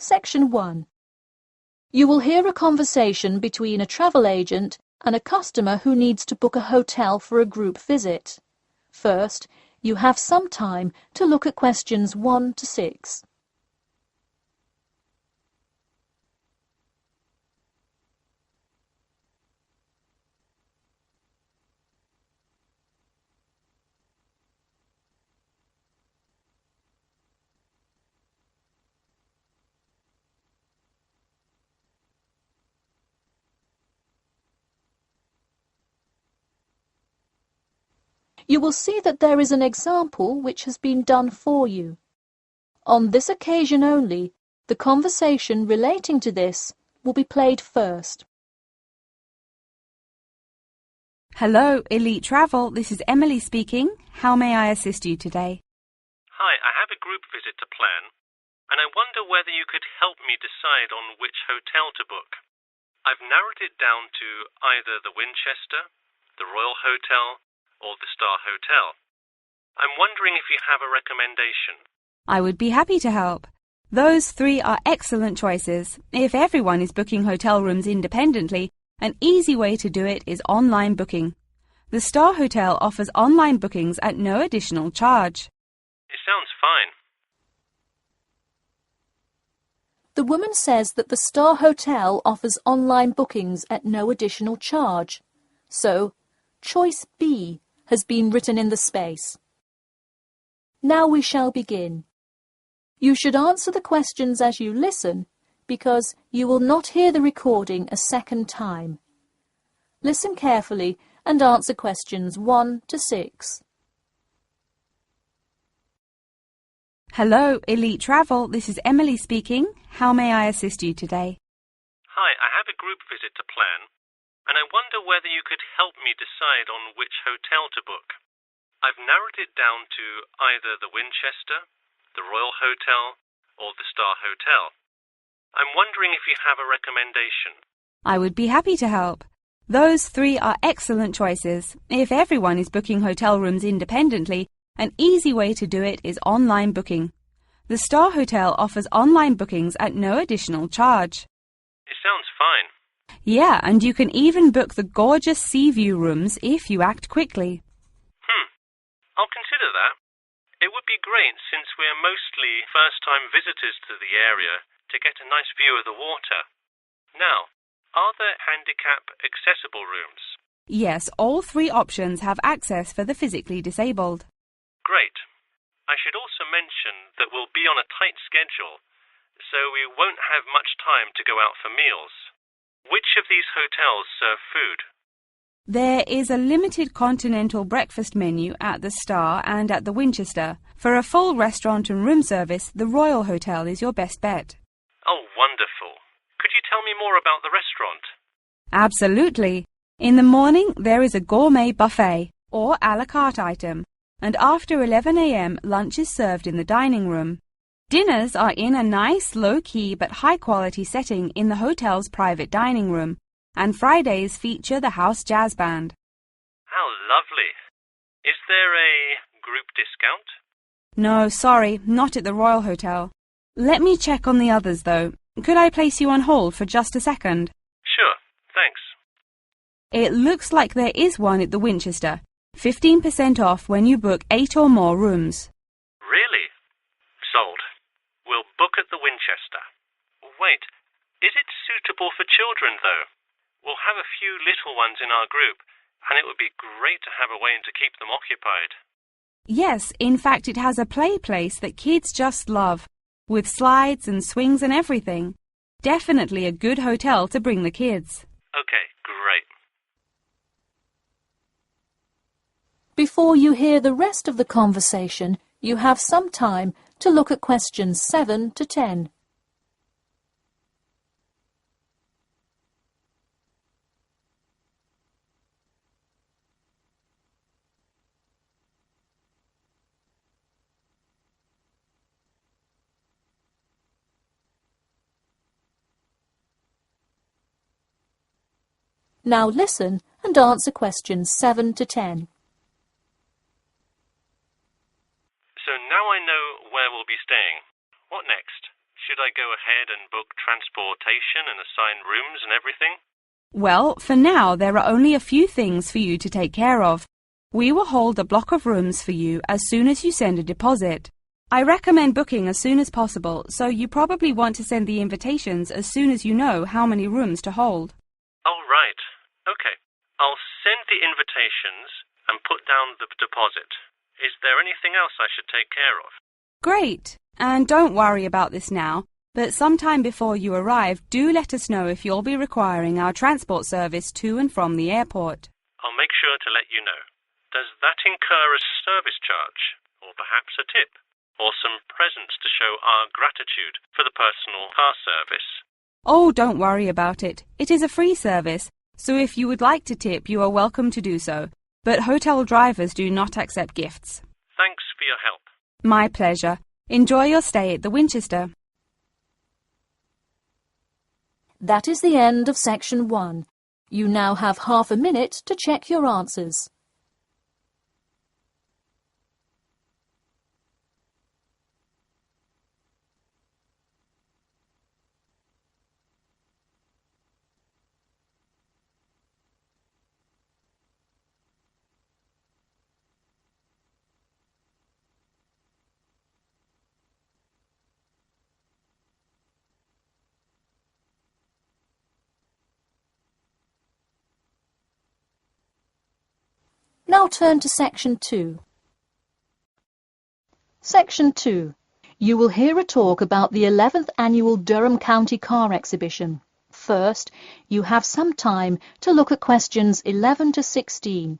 Section 1. You will hear a conversation between a travel agent and a customer who needs to book a hotel for a group visit. First, you have some time to look at questions 1 to 6. You will see that there is an example which has been done for you. On this occasion only, the conversation relating to this will be played first. Hello, Elite Travel. This is Emily speaking. How may I assist you today? Hi, I have a group visit to plan, and I wonder whether you could help me decide on which hotel to book. I've narrowed it down to either the Winchester, the Royal Hotel, or the Star Hotel. I'm wondering if you have a recommendation. I would be happy to help. Those 3 are excellent choices. If everyone is booking hotel rooms independently, an easy way to do it is online booking. The Star Hotel offers online bookings at no additional charge. It sounds fine. The woman says that the Star Hotel offers online bookings at no additional charge. So, choice B has been written in the space. Now we shall begin. You should answer the questions as you listen, because you will not hear the recording a second time. Listen carefully and answer questions 1 to 6. Hello, Elite Travel. This is Emily speaking. How may I assist you today? Hi, I have a group visit to plan, and I wonder whether you could help me decide on which hotel to book. I've narrowed it down to either the Winchester, the Royal Hotel, or the Star Hotel. I'm wondering if you have a recommendation. I would be happy to help. Those 3 are excellent choices. If everyone is booking hotel rooms independently, an easy way to do it is online booking. The Star Hotel offers online bookings at no additional charge. It sounds fine. Yeah, and you can even book the gorgeous sea view rooms if you act quickly. I'll consider that. It would be great since we're mostly first-time visitors to the area to get a nice view of the water. Now, are there handicap-accessible rooms? Yes, all 3 options have access for the physically disabled. Great. I should also mention that we'll be on a tight schedule, so we won't have much time to go out for meals. Which of these hotels serve food? There is a limited continental breakfast menu at the Star and at the Winchester. For a full restaurant and room service, the Royal Hotel is your best bet. Oh, wonderful. Could you tell me more about the restaurant? Absolutely. In the morning, there is a gourmet buffet or a la carte item, and after 11 a.m., lunch is served in the dining room. Dinners are in a nice, low-key but high-quality setting in the hotel's private dining room, and Fridays feature the house jazz band. How lovely. Is there a group discount? No, sorry, not at the Royal Hotel. Let me check on the others, though. Could I place you on hold for just a second? Sure, thanks. It looks like there is one at the Winchester. 15% off when you book 8 or more rooms. Really? Sold. We'll book at the Winchester. Wait, is it suitable for children, though? We'll have a few little ones in our group, and it would be great to have a way to keep them occupied. Yes, in fact it has a play place that kids just love, with slides and swings and everything. Definitely a good hotel to bring the kids. Okay, great. Before you hear the rest of the conversation, you have some time to look at questions 7 to 10. Now listen and answer questions 7 to 10. So now I know where we'll be staying. What next? should I go ahead and book transportation and assign rooms and everything? Well, for now, there are only a few things for you to take care of. We will hold a block of rooms for you as soon as you send a deposit. I recommend booking as soon as possible, so you probably want to send the invitations as soon as you know how many rooms to hold. Oh, right. Okay. I'll send the invitations and put down the deposit. Is there anything else I should take care of? Great! And don't worry about this now, but sometime before you arrive, do let us know if you'll be requiring our transport service to and from the airport. I'll make sure to let you know. Does that incur a service charge, or perhaps a tip, or some presents to show our gratitude for the personal car service? Oh, don't worry about it. It is a free service, so if you would like to tip, you are welcome to do so. But hotel drivers do not accept gifts. Thanks for your help. My pleasure. Enjoy your stay at the Winchester. That is the end of section 1. You now have half a minute to check your answers. Now turn to section 2. Section 2. You will hear a talk about the 11th Annual Durham County Car Exhibition. First, you have some time to look at questions 11 to 16.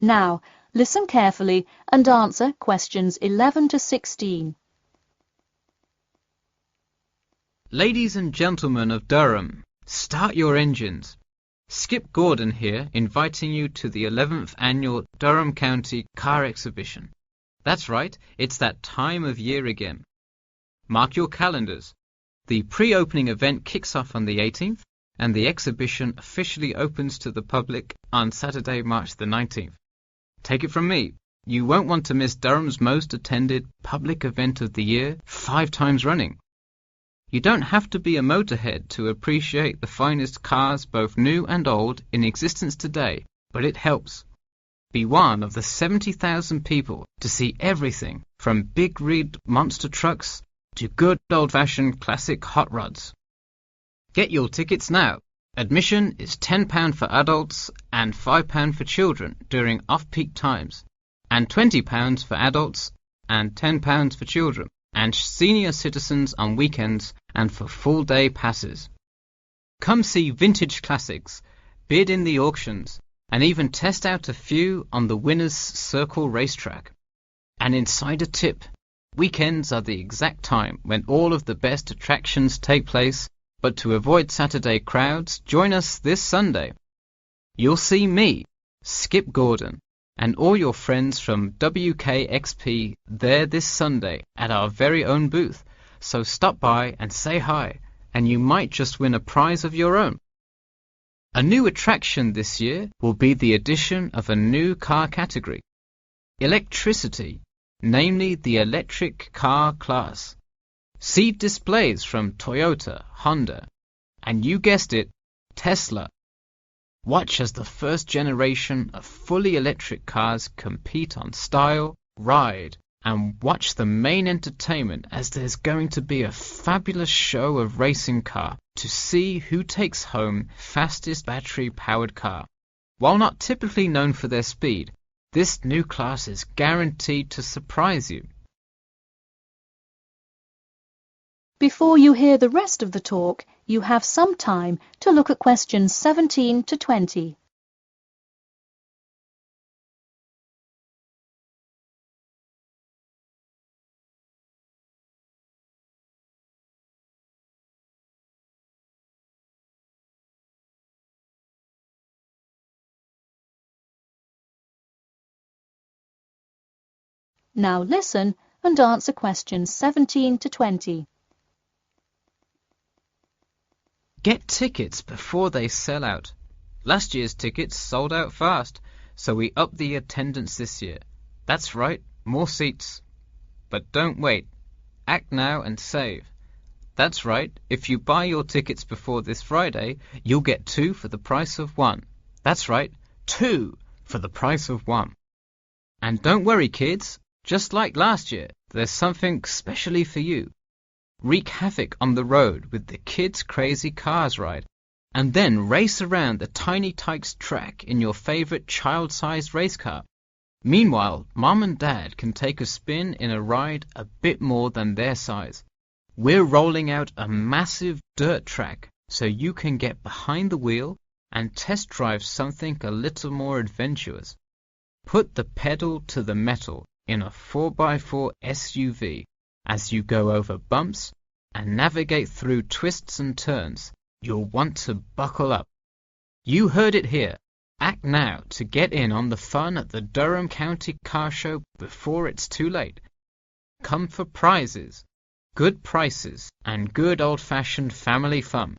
Now, listen carefully and answer questions 11 to 16. Ladies and gentlemen of Durham, start your engines. Skip Gordon here, inviting you to the 11th Annual Durham County Car Exhibition. That's right, it's that time of year again. Mark your calendars. The pre-opening event kicks off on the 18th, and the exhibition officially opens to the public on Saturday, March the 19th. Take it from me, you won't want to miss Durham's most attended public event of the year 5 times running. You don't have to be a motorhead to appreciate the finest cars, both new and old, in existence today, but it helps. Be one of the 70,000 people to see everything from big rig monster trucks to good old-fashioned classic hot rods. Get your tickets now. Admission is £10 for adults and £5 for children during off-peak times, and £20 for adults and £10 for children, and senior citizens on weekends and for full-day passes. Come see vintage classics, bid in the auctions, and even test out a few on the Winners' Circle racetrack. An insider tip: weekends are the exact time when all of the best attractions take place, but to avoid Saturday crowds, join us this Sunday. You'll see me, Skip Gordon, and all your friends from WKXP there this Sunday at our very own booth, so stop by and say hi, and you might just win a prize of your own. A new attraction this year will be the addition of a new car category, electricity, namely the electric car class. See displays from Toyota, Honda, and you guessed it, Tesla. Watch as the first generation of fully electric cars compete on style, ride, and watch the main entertainment as there's going to be a fabulous show of racing car to see who takes home fastest battery-powered car. While not typically known for their speed, this new class is guaranteed to surprise you. Before you hear the rest of the talk, you have some time to look at questions 17 to 20. Now listen and answer questions 17 to 20. Get tickets before they sell out. Last year's tickets sold out fast, so we upped the attendance this year. That's right, more seats. But don't wait. Act now and save. That's right, if you buy your tickets before this Friday, you'll get 2 for the price of 1. That's right, 2 for the price of 1. And don't worry, kids. Just like last year, there's something specially for you. Wreak havoc on the road with the Kids Crazy Cars ride, and then race around the Tiny Tykes track in your favorite child-sized race car. Meanwhile, Mom and Dad can take a spin in a ride a bit more than their size. We're rolling out a massive dirt track so you can get behind the wheel and test drive something a little more adventurous. Put the pedal to the metal in a 4x4 SUV as you go over bumps and navigate through twists and turns. You'll want to buckle up. You heard it here. Act now to get in on the fun at the Durham County Car Show before it's too late. Come for prizes, good prices, and good old-fashioned family fun.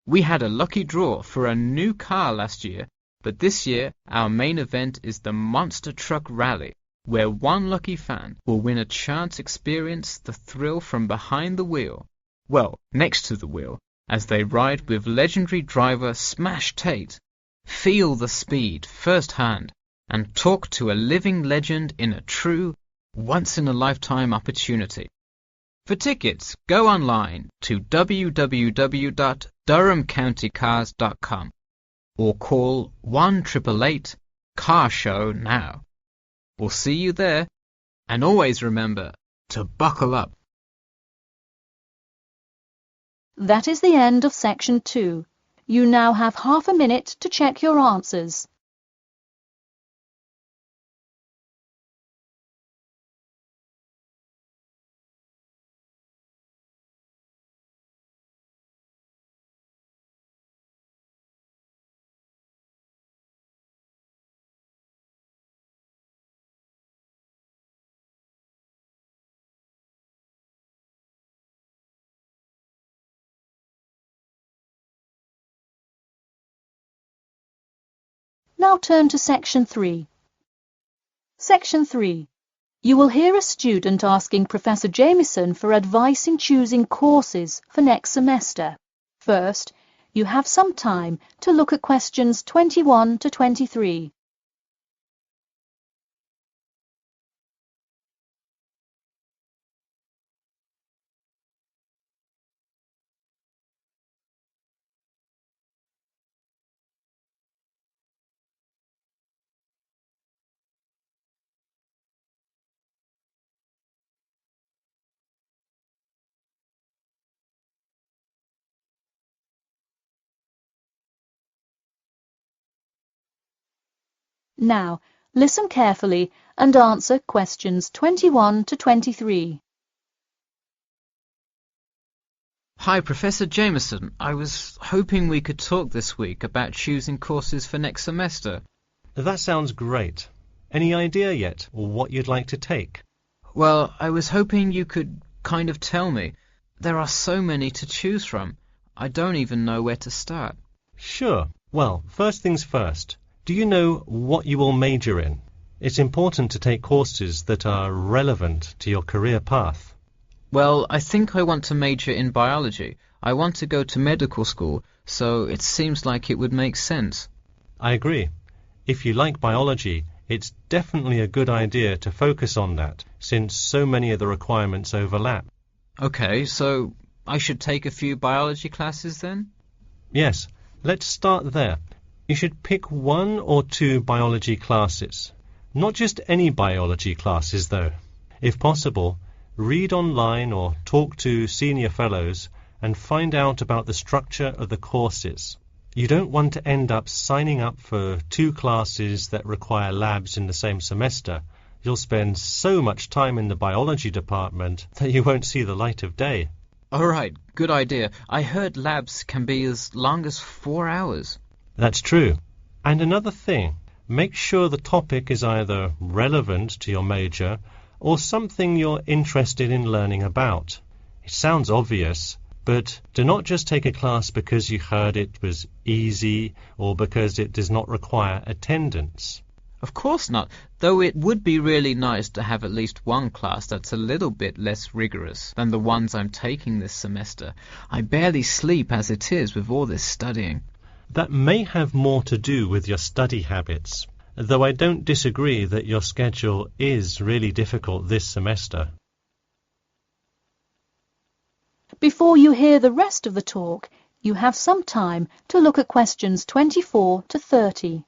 We had a lucky draw for a new car last year, but this year our main event is the Monster Truck Rally, where one lucky fan will win a chance to experience the thrill from behind the wheel, well, next to the wheel, as they ride with legendary driver Smash Tate. Feel the speed firsthand and talk to a living legend in a true, once-in-a-lifetime opportunity. For tickets, go online to www.durhamcountycars.com or call 1-888-CAR-SHOW now. We'll see you there, and always remember to buckle up. That is the end of section 2. You now have half a minute to check your answers. Now turn to section 3. Section 3. You will hear a student asking Professor Jameson for advice in choosing courses for next semester. First, you have some time to look at questions 21 to 23. Now, listen carefully and answer questions 21 to 23. Hi, Professor Jameson. I was hoping we could talk this week about choosing courses for next semester. That sounds great. Any idea yet, or what you'd like to take? Well, I was hoping you could kind of tell me. There are so many to choose from. I don't even know where to start. Sure. Well, first things first. Do you know what you will major in? It's important to take courses that are relevant to your career path. Well, I think I want to major in biology. I want to go to medical school, so it seems like it would make sense. I agree. If you like biology, it's definitely a good idea to focus on that, since so many of the requirements overlap. Okay, so I should take a few biology classes then? Yes, let's start there. You should pick 1 or 2 biology classes. Not just any biology classes, though. If possible, read online or talk to senior fellows and find out about the structure of the courses. You don't want to end up signing up for 2 classes that require labs in the same semester. You'll spend so much time in the biology department that you won't see the light of day. All right, good idea. I heard labs can be as long as 4 hours. That's true. And another thing, make sure the topic is either relevant to your major or something you're interested in learning about. It sounds obvious, but do not just take a class because you heard it was easy or because it does not require attendance. Of course not, though it would be really nice to have at least one class that's a little bit less rigorous than the ones I'm taking this semester. I barely sleep as it is with all this studying. That may have more to do with your study habits, though I don't disagree that your schedule is really difficult this semester. Before you hear the rest of the talk, you have some time to look at questions 24 to 30.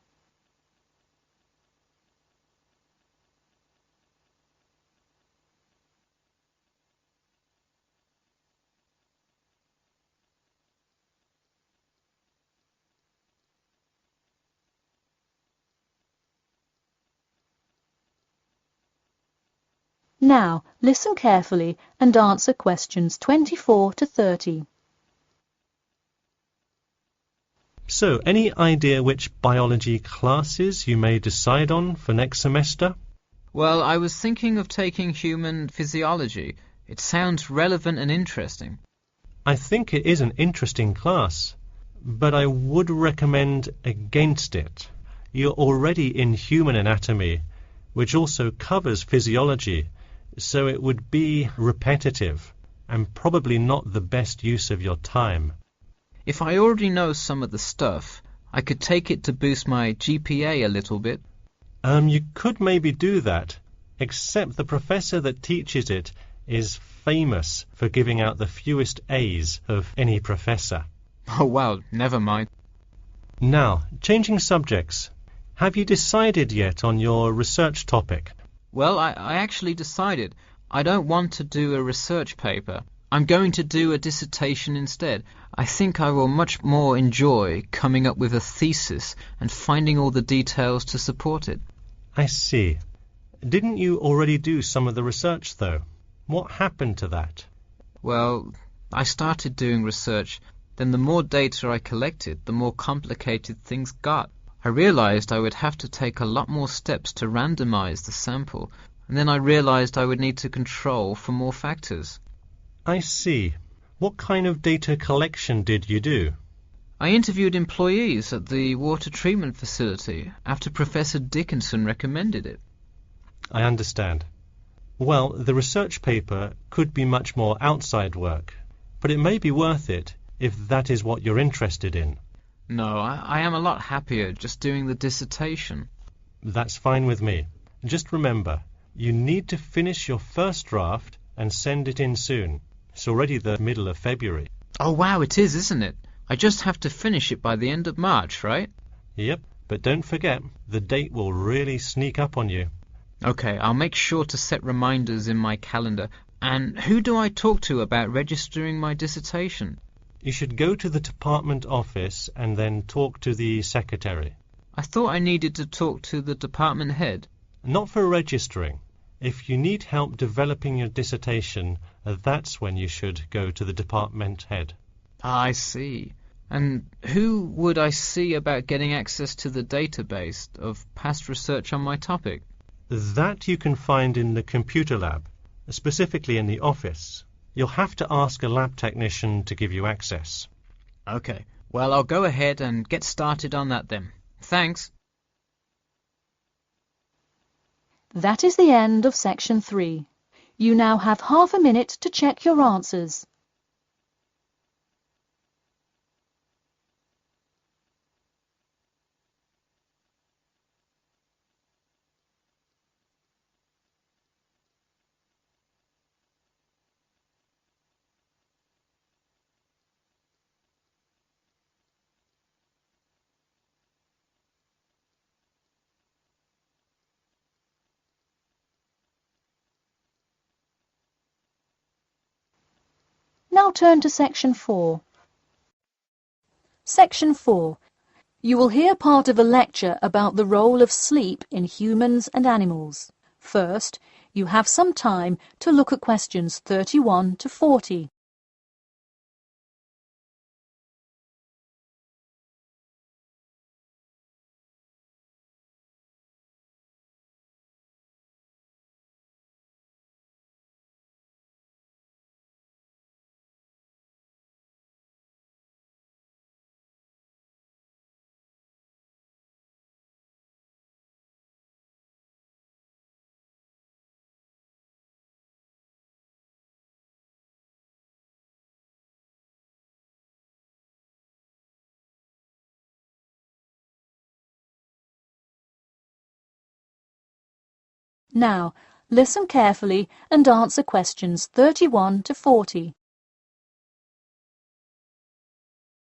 Now, listen carefully and answer questions 24 to 30. So, any idea which biology classes you may decide on for next semester? Well, I was thinking of taking human physiology. It sounds relevant and interesting. I think it is an interesting class, but I would recommend against it. You're already in human anatomy, which also covers physiology, so it would be repetitive and probably not the best use of your time. If I already know some of the stuff, I could take it to boost my GPA a little bit. You could maybe do that, except the professor that teaches it is famous for giving out the fewest A's of any professor. Oh, well, never mind. Now, changing subjects. Have you decided yet on your research topic? Well, I actually decided I don't want to do a research paper. I'm going to do a dissertation instead. I think I will much more enjoy coming up with a thesis and finding all the details to support it. I see. Didn't you already do some of the research, though? What happened to that? Well, I started doing research, then the more data I collected, the more complicated things got. I realized I would have to take a lot more steps to randomize the sample, and then I realized I would need to control for more factors. I see. What kind of data collection did you do? I interviewed employees at the water treatment facility after Professor Dickinson recommended it. I understand. Well, the research paper could be much more outside work, but it may be worth it if that is what you're interested in. No, I am a lot happier just doing the dissertation. That's fine with me. Just remember, you need to finish your first draft and send it in soon. It's already the middle of February. Oh, wow, it is, isn't it? I just have to finish it by the end of March, right? Yep, but don't forget, the date will really sneak up on you. Okay, I'll make sure to set reminders in my calendar. And who do I talk to about registering my dissertation? You should go to the department office and then talk to the secretary. I thought I needed to talk to the department head. Not for registering. If you need help developing your dissertation, that's when you should go to the department head. I see. And who would I see about getting access to the database of past research on my topic? That you can find in the computer lab, specifically in the office. You'll have to ask a lab technician to give you access. Okay, well, I'll go ahead and get started on that then. Thanks. That is the end of section 3. You now have half a minute to check your answers. Now turn to section 4. Section 4. You will hear part of a lecture about the role of sleep in humans and animals. First, you have some time to look at questions 31 to 40. Now, listen carefully and answer questions 31 to 40.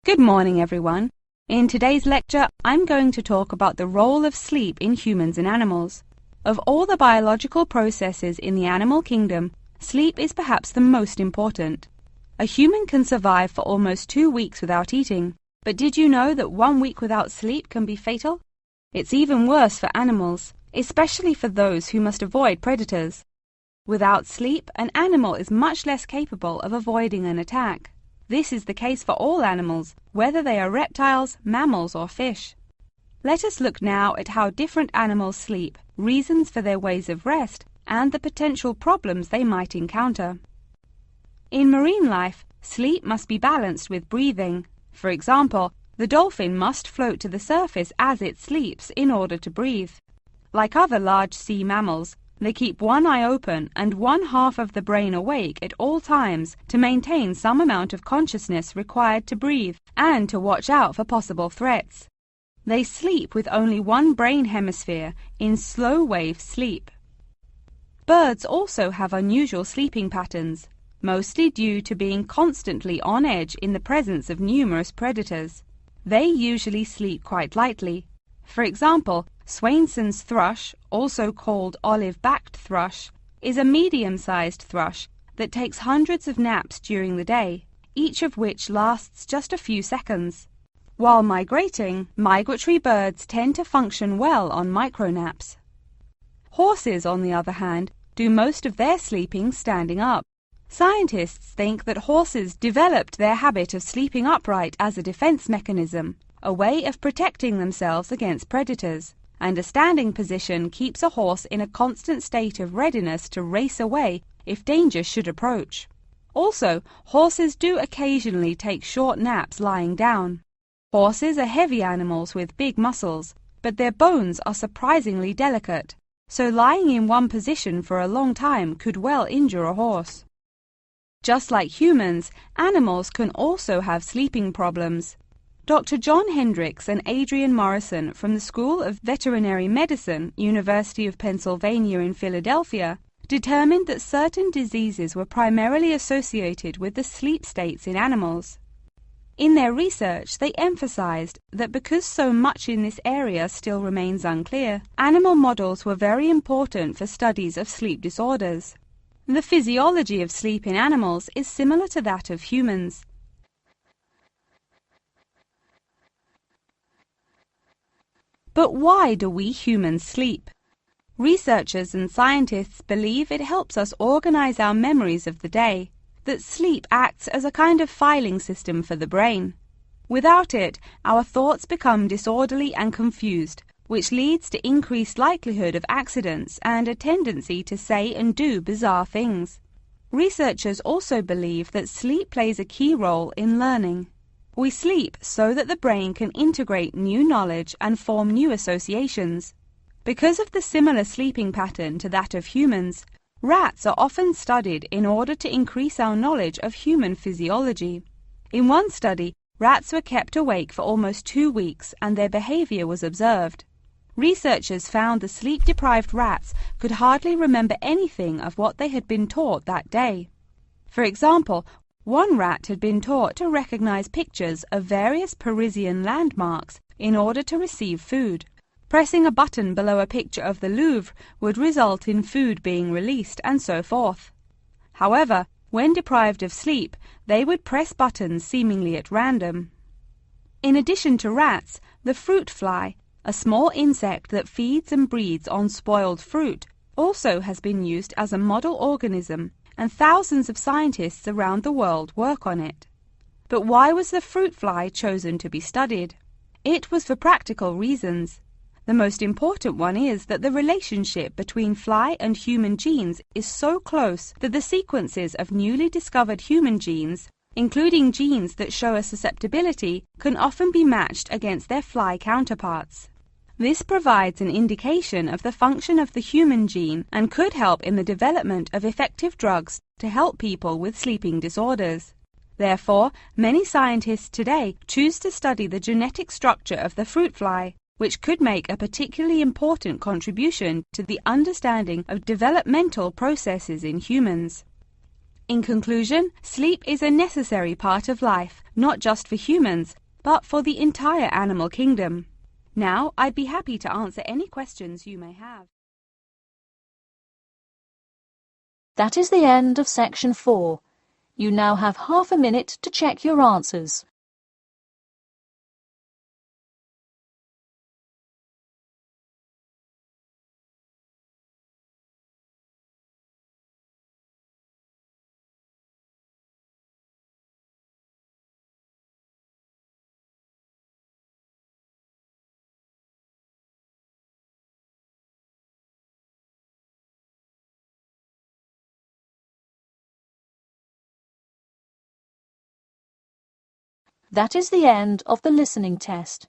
Good morning, everyone. In today's lecture, I'm going to talk about the role of sleep in humans and animals. Of all the biological processes in the animal kingdom, sleep is perhaps the most important. A human can survive for almost 2 weeks without eating, but did you know that 1 week without sleep can be fatal? It's even worse for animals, especially for those who must avoid predators. Without sleep, an animal is much less capable of avoiding an attack. This is the case for all animals, whether they are reptiles, mammals, or fish. Let us look now at how different animals sleep, reasons for their ways of rest, and the potential problems they might encounter. In marine life, sleep must be balanced with breathing. For example, the dolphin must float to the surface as it sleeps in order to breathe. Like other large sea mammals, they keep one eye open and one half of the brain awake at all times to maintain some amount of consciousness required to breathe and to watch out for possible threats. They sleep with only one brain hemisphere in slow-wave sleep. Birds also have unusual sleeping patterns, mostly due to being constantly on edge in the presence of numerous predators. They usually sleep quite lightly. For example, Swainson's thrush, also called olive-backed thrush, is a medium-sized thrush that takes hundreds of naps during the day, each of which lasts just a few seconds. While migrating, migratory birds tend to function well on micronaps. Horses, on the other hand, do most of their sleeping standing up. Scientists think that horses developed their habit of sleeping upright as a defense mechanism, a way of protecting themselves against predators, and a standing position keeps a horse in a constant state of readiness to race away if danger should approach. Also, horses do occasionally take short naps lying down. Horses are heavy animals with big muscles, but their bones are surprisingly delicate, so lying in one position for a long time could well injure a horse. Just like humans, animals can also have sleeping problems. Dr. John Hendricks and Adrian Morrison from the School of Veterinary Medicine, University of Pennsylvania in Philadelphia, determined that certain diseases were primarily associated with the sleep states in animals. In their research, they emphasized that because so much in this area still remains unclear, animal models were very important for studies of sleep disorders. The physiology of sleep in animals is similar to that of humans. But why do we humans sleep? Researchers and scientists believe it helps us organize our memories of the day, that sleep acts as a kind of filing system for the brain. Without it, our thoughts become disorderly and confused, which leads to increased likelihood of accidents and a tendency to say and do bizarre things. Researchers also believe that sleep plays a key role in learning. We sleep so that the brain can integrate new knowledge and form new associations. Because of the similar sleeping pattern to that of humans, rats are often studied in order to increase our knowledge of human physiology. In one study, rats were kept awake for almost 2 weeks and their behavior was observed. Researchers found the sleep-deprived rats could hardly remember anything of what they had been taught that day. For example, one rat had been taught to recognize pictures of various Parisian landmarks in order to receive food. Pressing a button below a picture of the Louvre would result in food being released, and so forth. However, when deprived of sleep, they would press buttons seemingly at random. In addition to rats, the fruit fly, a small insect that feeds and breeds on spoiled fruit, also has been used as a model organism, and thousands of scientists around the world work on it. But why was the fruit fly chosen to be studied? It was for practical reasons. The most important one is that the relationship between fly and human genes is so close that the sequences of newly discovered human genes, including genes that show a susceptibility, can often be matched against their fly counterparts. This provides an indication of the function of the human gene and could help in the development of effective drugs to help people with sleeping disorders. Therefore, many scientists today choose to study the genetic structure of the fruit fly, which could make a particularly important contribution to the understanding of developmental processes in humans. In conclusion, sleep is a necessary part of life, not just for humans, but for the entire animal kingdom. Now, I'd be happy to answer any questions you may have. That is the end of section 4. You now have half a minute to check your answers. That is the end of the listening test.